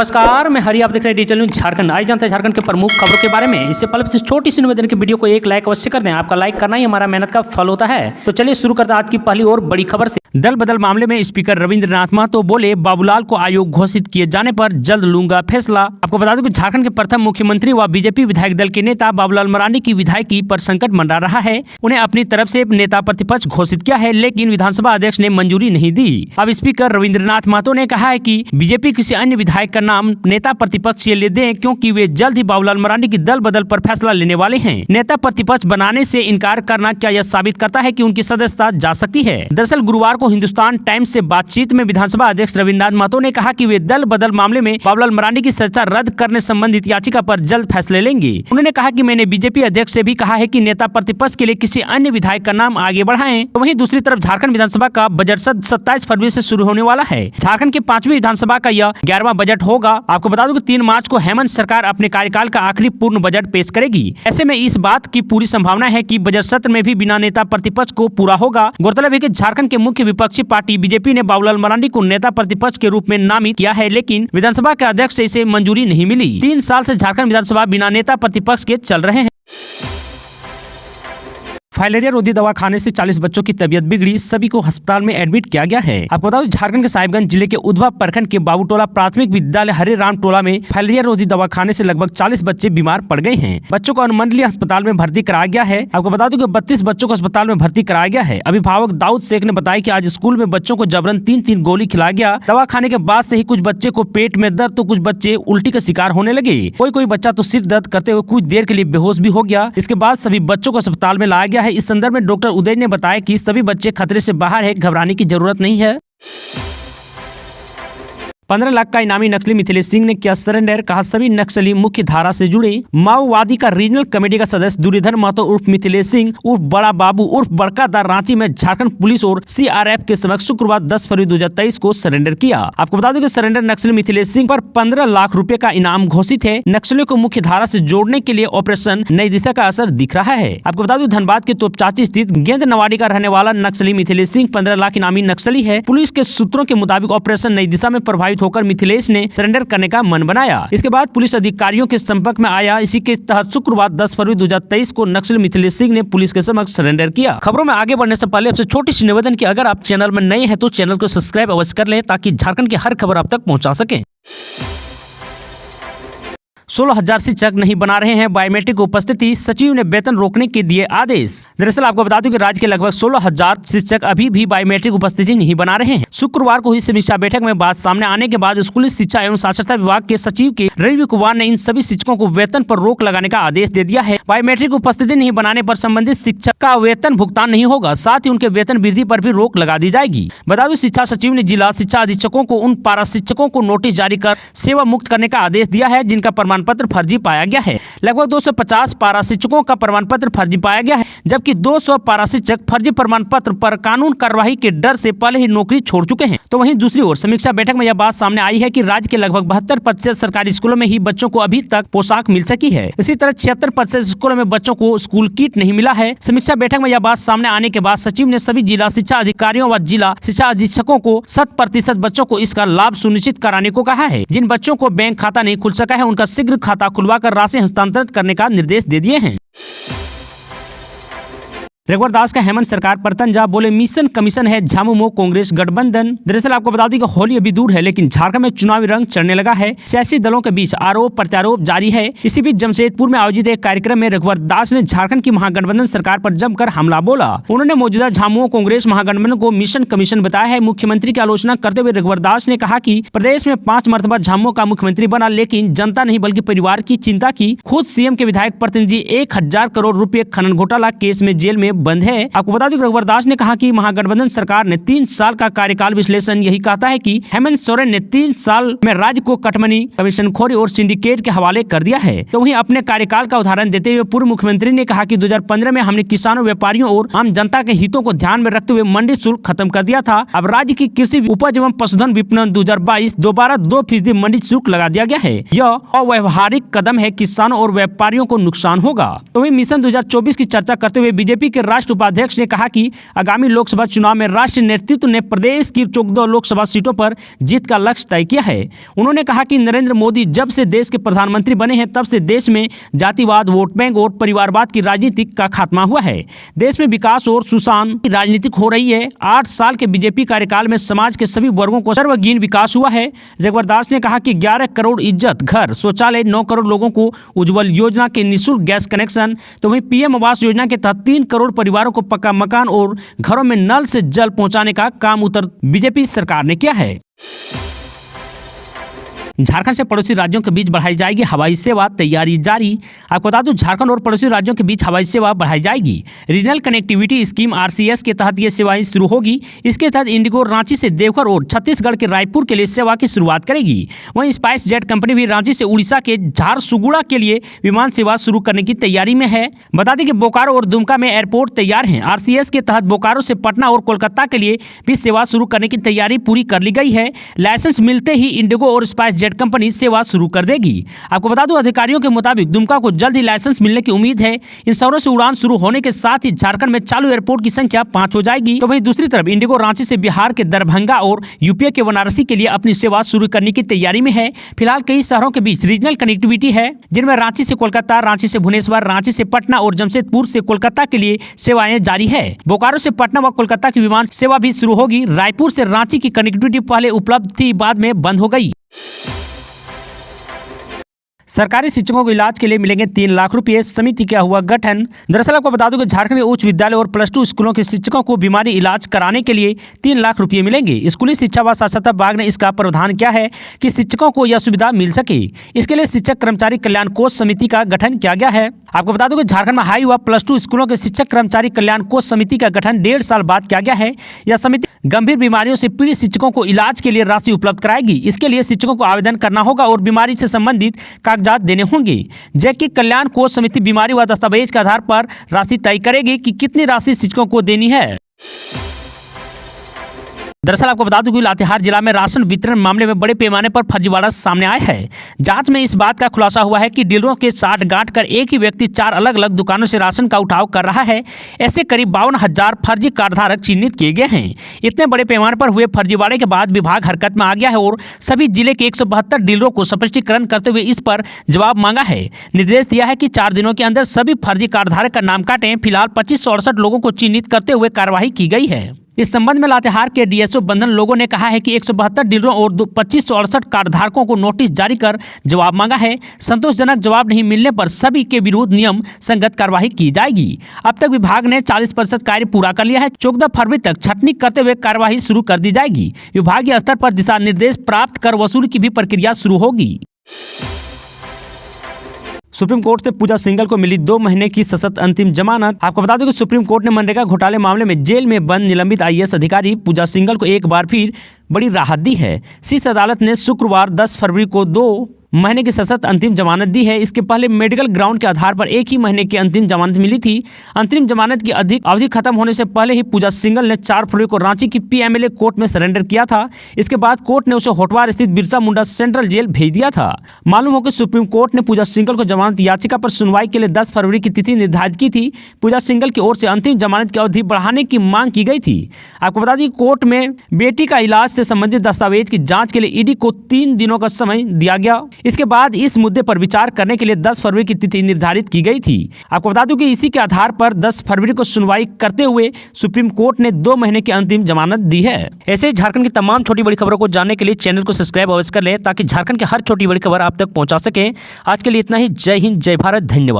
नमस्कार, मैं हरि, आप देख रहे हैं डिजिटल न्यूज झारखंड। आज जानते हैं झारखंड के प्रमुख खबरों के बारे में। इससे पहले छोटी सी निवेदन की वीडियो को एक लाइक अवश्य कर दें। आपका लाइक करना ही हमारा मेहनत का फल होता है। तो चलिए शुरू करते हैं आज की पहली और बड़ी खबर से। दल बदल मामले में स्पीकर रविंद्रनाथ महतो बोले, बाबूलाल को आयोग घोषित किए जाने पर जल्द लूंगा फैसला। आपको बता दूं कि झारखंड के प्रथम मुख्यमंत्री व बीजेपी विधायक दल के नेता बाबूलाल मरांडी की विधायकी पर संकट मंडरा रहा है। उन्हें अपनी तरफ से नेता प्रतिपक्ष घोषित किया है, लेकिन विधानसभा अध्यक्ष ने मंजूरी नहीं दी। अब स्पीकर रविंद्रनाथ महतो ने कहा है कि बीजेपी किसी अन्य विधायक का नाम नेता प्रतिपक्ष के लिए दें, क्योंकि वे जल्द ही बाबूलाल मरांडी की दल बदल पर फैसला लेने वाले हैं। नेता प्रतिपक्ष बनाने से इनकार करना क्या यह साबित करता है कि उनकी सदस्यता जा सकती है? दरअसल गुरुवार को हिंदुस्तान टाइम्स से बातचीत में विधानसभा अध्यक्ष रविंद्रनाथ महतो ने कहा कि वे दल बदल मामले में बाबूलाल मरांडी की सदस्यता रद्द करने संबंधित याचिका पर जल्द फैसले लेंगे। उन्होंने कहा कि मैंने बीजेपी अध्यक्ष से भी कहा है कि नेता प्रतिपक्ष के लिए किसी अन्य विधायक का नाम आगे बढ़ाएं। तो वहीं दूसरी तरफ झारखंड विधानसभा का बजट सत्र 27 फरवरी से शुरू होने वाला है। झारखंड की 5वीं विधानसभा का यह 11वां बजट होगा। आपको बता दूं कि 3 मार्च को हेमंत सरकार अपने कार्यकाल का आखिरी पूर्ण बजट पेश करेगी। ऐसे में इस बात की पूरी संभावना है कि बजट सत्र में भी बिना नेता प्रतिपक्ष को पूरा होगा। गौरतलब है कि झारखंड के मुख्य विपक्षी पार्टी बीजेपी ने बाबूलाल मरांडी को नेता प्रतिपक्ष के रूप में नामित किया है, लेकिन विधानसभा के अध्यक्ष से इसे मंजूरी नहीं मिली। 3 साल से झारखंड विधानसभा बिना नेता प्रतिपक्ष के चल रहे हैं। फाइलेरिया रोधी दवा खाने से 40 बच्चों की तबीयत बिगड़ी, सभी को अस्पताल में एडमिट किया गया है। आपको बता दें झारखंड के साहिबगंज जिले के उधवा प्रखंड के बाबूटोला प्राथमिक विद्यालय हरे राम टोला में फाइलेरिया रोधी दवा खाने से लगभग 40 बच्चे बीमार पड़ गए हैं। बच्चों को अनुमंडलीय अस्पताल में भर्ती कराया गया है। आपको बता दूं कि 32 बच्चों को अस्पताल में भर्ती कराया गया है। अभिभावक दाऊद शेख ने बताया कि आज स्कूल में बच्चों को जबरन 3-3 गोली खिलाया गया। दवा खाने के बाद से ही कुछ बच्चे को पेट में दर्द तो कुछ बच्चे उल्टी का शिकार होने लगे। कोई बच्चा तो सिर दर्द करते हुए कुछ देर के लिए बेहोश भी हो गया। इसके बाद सभी बच्चों को अस्पताल में लाया गया है। इस संदर्भ में डॉक्टर उदय ने बताया कि सभी बच्चे खतरे से बाहर है, घबराने की जरूरत नहीं है। 15 लाख का इनामी नक्सली मिथिलेश सिंह ने किया सरेंडर, कहा सभी नक्सली मुख्य धारा से जुड़े। माओवादी का रीजनल कमेटी का सदस्य दुर्योधन महतो उर्फ मिथिलेश सिंह उर्फ बड़ा बाबू उर्फ बड़का दार रांची में झारखंड पुलिस और सीआरएफ के समक्ष शुक्रवार 10 फरवरी 2023 को सरेंडर किया। आपको बता दें कि सरेंडर नक्सली मिथिलेश सिंह पर 15 लाख रुपए का इनाम घोषित है। नक्सलियों को मुख्य धारा से जोड़ने के लिए ऑपरेशन नई दिशा का असर दिख रहा है। आपको बता दें धनबाद के तोपचाची स्थित गेंद नवाड़ी का रहने वाला नक्सली मिथिलेश सिंह 15 लाख इनामी नक्सली है। पुलिस के सूत्रों के मुताबिक ऑपरेशन नई दिशा में प्रभावित होकर मिथिलेश ने सरेंडर करने का मन बनाया। इसके बाद पुलिस अधिकारियों के संपर्क में आया। इसी के तहत शुक्रवार 10 फरवरी 2023 को नक्सली मिथिलेश सिंह ने पुलिस के समक्ष सरेंडर किया। खबरों में आगे बढ़ने से पहले आपसे छोटी सी निवेदन की अगर आप चैनल में नए हैं तो चैनल को सब्सक्राइब अवश्य कर लें, ताकि झारखंड की हर खबर आप तक पहुंचा सके। 16,000 शिक्षक नहीं बना रहे हैं बायोमेट्रिक उपस्थिति, सचिव ने वेतन रोकने के दिए आदेश। दरअसल आपको बता दूं कि राज्य के लगभग 16,000 शिक्षक अभी भी बायोमेट्रिक उपस्थिति नहीं बना रहे हैं। शुक्रवार को हुई समीक्षा बैठक में बात सामने आने के बाद स्कूली शिक्षा एवं साक्षरता विभाग के सचिव के रवि कुमार ने इन सभी शिक्षकों को वेतन पर रोक लगाने का आदेश दे दिया है। बायोमेट्रिक उपस्थिति नहीं बनाने पर संबंधित शिक्षक का वेतन भुगतान नहीं होगा, साथ ही उनके वेतन वृद्धि पर भी रोक लगा दी जाएगी। बता दूं शिक्षा सचिव ने जिला शिक्षा अधीक्षकों को उन पारा शिक्षकों को नोटिस जारी कर सेवा मुक्त करने का आदेश दिया है जिनका प्रमाण पत्र फर्जी पाया गया है। लगभग 250 पारा शिक्षकों का प्रमाण पत्र फर्जी पाया गया है, जबकि 200 पारा शिक्षक फर्जी प्रमाण पत्र पर कानून कार्रवाई के डर से पहले ही नौकरी छोड़ चुके हैं। तो वहीं दूसरी ओर समीक्षा बैठक में यह बात सामने आई है कि राज्य के लगभग 72% सरकारी स्कूलों में ही बच्चों को अभी तक पोशाक मिल सकी है। इसी तरह 76% स्कूलों में बच्चों को स्कूल किट नहीं मिला है। समीक्षा बैठक में यह बात सामने आने के बाद सचिव ने सभी जिला शिक्षा अधिकारियों व जिला शिक्षा अधीक्षकों को 100% बच्चों को इसका लाभ सुनिश्चित कराने को कहा है। जिन बच्चों को बैंक खाता नहीं खुल सका है उनका शीघ्र खाता खुलवाकर राशि हस्तांतरित करने का निर्देश दे दिए हैं। रघुवर दास का हेमंत सरकार पर तंजा, बोले मिशन कमीशन है झामुमो कांग्रेस गठबंधन। दरअसल आपको बता दें कि होली अभी दूर है, लेकिन झारखंड में चुनावी रंग चढ़ने लगा है। सियासी दलों के बीच आरोप प्रत्यारोप जारी है। इसी बीच जमशेदपुर में आयोजित एक कार्यक्रम में रघुवर दास ने झारखंड की महागठबंधन सरकार पर जमकर हमला बोला। उन्होंने मौजूदा झामुमो कांग्रेस महागठबंधन को मिशन कमीशन बताया है। मुख्यमंत्री की आलोचना करते हुए रघुवर दास ने कहा कि प्रदेश में 5 मरतबा झामुमो का मुख्यमंत्री बना, लेकिन जनता नहीं बल्कि परिवार की चिंता की। खुद सीएम के विधायक प्रतिनिधि 1000 करोड़ रुपए खनन घोटाला केस में जेल में बंद है। आपको बता दें रघुवर दास ने कहा कि महागठबंधन सरकार ने 3 साल का कार्यकाल विश्लेषण यही कहता है कि हेमंत सोरेन ने 3 साल में राज्य को कटमनी, कमीशनखोरी और सिंडिकेट के हवाले कर दिया है। तो वहीं अपने कार्यकाल का उदाहरण देते हुए पूर्व मुख्यमंत्री ने कहा कि 2015 में हमने किसानों, व्यापारियों और आम जनता के हितों को ध्यान में रखते हुए मंडी शुल्क खत्म कर दिया था। अब राज्य की कृषि उपज एवं पशुधन विपणन 2022 दोबारा 2% मंडी शुल्क लगा दिया गया है। यह अव्यवहारिक कदम है, किसानों और व्यापारियों को नुकसान होगा। तो वहीं मिशन 2024 की चर्चा करते हुए बीजेपी के के राष्ट्रीय उपाध्यक्ष ने कहा कि आगामी लोकसभा चुनाव में राष्ट्रीय नेतृत्व ने प्रदेश की 14 लोकसभा सीटों पर जीत का लक्ष्य तय किया है। उन्होंने कहा कि नरेंद्र मोदी जब से देश के प्रधानमंत्री बने हैं तब से देश में जातिवाद, वोट बैंक और परिवारवाद की राजनीति का खात्मा हुआ है। देश में विकास और सुशासन की राजनीति हो रही है। 8 साल के बीजेपी कार्यकाल में समाज के सभी वर्गों को सर्वगीण विकास हुआ है। जगवरदास ने कहा कि 11 करोड़ इज्जत घर, शौचालय, 9 करोड़ लोगों को उज्ज्वल योजना के निःशुल्क गैस कनेक्शन, तो वहीं पीएम आवास योजना के तहत 3 करोड़ परिवारों को पक्का मकान और घरों में नल से जल पहुंचाने का काम उत्तर बीजेपी सरकार ने किया है। झारखंड से पड़ोसी राज्यों के बीच बढ़ाई जाएगी हवाई सेवा, तैयारी जारी। आपको बता दूं, झारखंड और पड़ोसी राज्यों के बीच हवाई सेवा बढ़ाई जाएगी। रीजनल कनेक्टिविटी स्कीम RCS के तहत ये सेवाएं शुरू होगी। इसके तहत इंडिगो रांची से देवघर और छत्तीसगढ़ के रायपुर के लिए सेवा की शुरुआत करेगी। वहीं स्पाइस जेट कंपनी भी रांची से उड़ीसा के झारसुगुड़ा के लिए विमान सेवा शुरू करने की तैयारी में है। बता दें कि बोकारो और दुमका में एयरपोर्ट तैयार हैं। RCS के तहत बोकारो से पटना और कोलकाता के लिए भी सेवा शुरू करने की तैयारी पूरी कर ली गई है। लाइसेंस मिलते ही इंडिगो और स्पाइस जेट कंपनी सेवा शुरू कर देगी। आपको बता दूं, अधिकारियों के मुताबिक दुमका को जल्द ही लाइसेंस मिलने की उम्मीद है। इन शहरों से उड़ान शुरू होने के साथ ही झारखंड में चालू एयरपोर्ट की संख्या 5 हो जाएगी। तो वहीं दूसरी तरफ इंडिगो रांची से बिहार के दरभंगा और यूपी के बनारसी के लिए अपनी सेवा शुरू करने की तैयारी में है। फिलहाल कई शहरों के बीच रीजनल कनेक्टिविटी है, जिनमें रांची से कोलकाता, रांची से भुवनेश्वर, रांची से पटना और जमशेदपुर से कोलकाता के लिए सेवाएं जारी है। बोकारो से पटना व कोलकाता की विमान सेवा भी शुरू होगी। रायपुर से रांची की कनेक्टिविटी पहले उपलब्ध थी, बाद में बंद हो गई। सरकारी शिक्षकों को इलाज के लिए मिलेंगे 3 लाख रुपए, समिति का हुआ गठन। दरअसल आपको बता दूं कि झारखंड के उच्च विद्यालय और +2 स्कूलों के शिक्षकों को बीमारी इलाज कराने के लिए 3 लाख रुपए मिलेंगे। स्कूली शिक्षा व साक्षरता विभाग ने इसका प्रावधान किया है कि शिक्षकों को यह सुविधा मिल सके। इसके लिए शिक्षक कर्मचारी कल्याण कोष समिति का गठन किया गया है। आपको बता दूं कि झारखंड में हाई व +2 स्कूलों के शिक्षक कर्मचारी कल्याण कोष समिति का गठन 1.5 साल बाद किया गया है। यह समिति गंभीर बीमारियों से पीड़ित शिक्षकों को इलाज के लिए राशि उपलब्ध कराएगी। इसके लिए शिक्षकों को आवेदन करना होगा और बीमारी से संबंधित कागजात देने होंगे। जबकि कल्याण कोष समिति बीमारी व दस्तावेज के आधार पर राशि तय करेगी कि कितनी राशि शिक्षकों को देनी है। दरअसल आपको बता दूं कि लातेहार जिला में राशन वितरण मामले में बड़े पैमाने पर फर्जीवाड़ा सामने आया है। जांच में इस बात का खुलासा हुआ है कि डीलरों के साथ गांठ कर एक ही व्यक्ति 4 अलग अलग दुकानों से राशन का उठाव कर रहा है। ऐसे करीब 52,000 फर्जी कार्डधारक चिन्हित किए गए हैं। इतने बड़े पैमाने पर हुए फर्जीवाड़े के बाद विभाग हरकत में आ गया है और सभी जिले के 172 डीलरों को स्पष्टीकरण करते हुए इस पर जवाब मांगा है। निर्देश दिया है कि 4 दिनों के अंदर सभी फर्जी कार्डधारक का नाम काटें। फिलहाल 2568 लोगों को चिन्हित करते हुए कार्रवाई की गई है। इस संबंध में लातेहार के DSO बंधन लोगों ने कहा है कि 172 डीलरों और 2568 कार्डधारकों को नोटिस जारी कर जवाब मांगा है। संतोषजनक जवाब नहीं मिलने पर सभी के विरुद्ध नियम संगत कार्रवाई की जाएगी। अब तक विभाग ने 40% कार्य पूरा कर लिया है। 14 फरवरी तक छटनी करते हुए कार्रवाई शुरू कर दी जाएगी। विभागीय स्तर पर दिशा निर्देश प्राप्त कर वसूली की भी प्रक्रिया शुरू होगी। सुप्रीम कोर्ट से पूजा सिंघल को मिली 2 महीने की सशर्त अंतिम जमानत। आपको बता दूं कि सुप्रीम कोर्ट ने मनरेगा घोटाले मामले में जेल में बंद निलंबित IAS अधिकारी पूजा सिंघल को एक बार फिर बड़ी राहत दी है। शीर्ष अदालत ने शुक्रवार 10 फरवरी को 2 महीने की सशर्त अंतिम जमानत दी है। इसके पहले मेडिकल ग्राउंड के आधार पर 1 ही महीने की अंतिम जमानत मिली थी। अंतिम जमानत की अवधि खत्म होने से पहले ही पूजा सिंघल ने 4 फरवरी को रांची की PMLA कोर्ट में सरेंडर किया था। इसके बाद कोर्ट ने उसे होटवार स्थित बिरसा मुंडा सेंट्रल जेल भेज दिया था। मालूम हो कि सुप्रीम कोर्ट ने पूजा सिंघल को जमानत याचिका पर सुनवाई के लिए 10 फरवरी की तिथि निर्धारित की थी। पूजा सिंघल की ओर से अंतिम जमानत की अवधि बढ़ाने की मांग की गई थी। आपको बता दें कोर्ट में बेटी का इलाज से संबंधित दस्तावेज की जाँच के लिए ED को 3 दिनों का समय दिया गया। इसके बाद इस मुद्दे पर विचार करने के लिए 10 फरवरी की तिथि निर्धारित की गई थी। आपको बता दूं कि इसी के आधार पर 10 फरवरी को सुनवाई करते हुए सुप्रीम कोर्ट ने 2 महीने की अंतिम जमानत दी है। ऐसे ही झारखंड की तमाम छोटी बड़ी खबरों को जानने के लिए चैनल को सब्सक्राइब अवश्य कर लें ताकि झारखंड की हर छोटी बड़ी खबर आप तक पहुंचा सके। आज के लिए इतना ही। जय हिंद, जय भारत, धन्यवाद।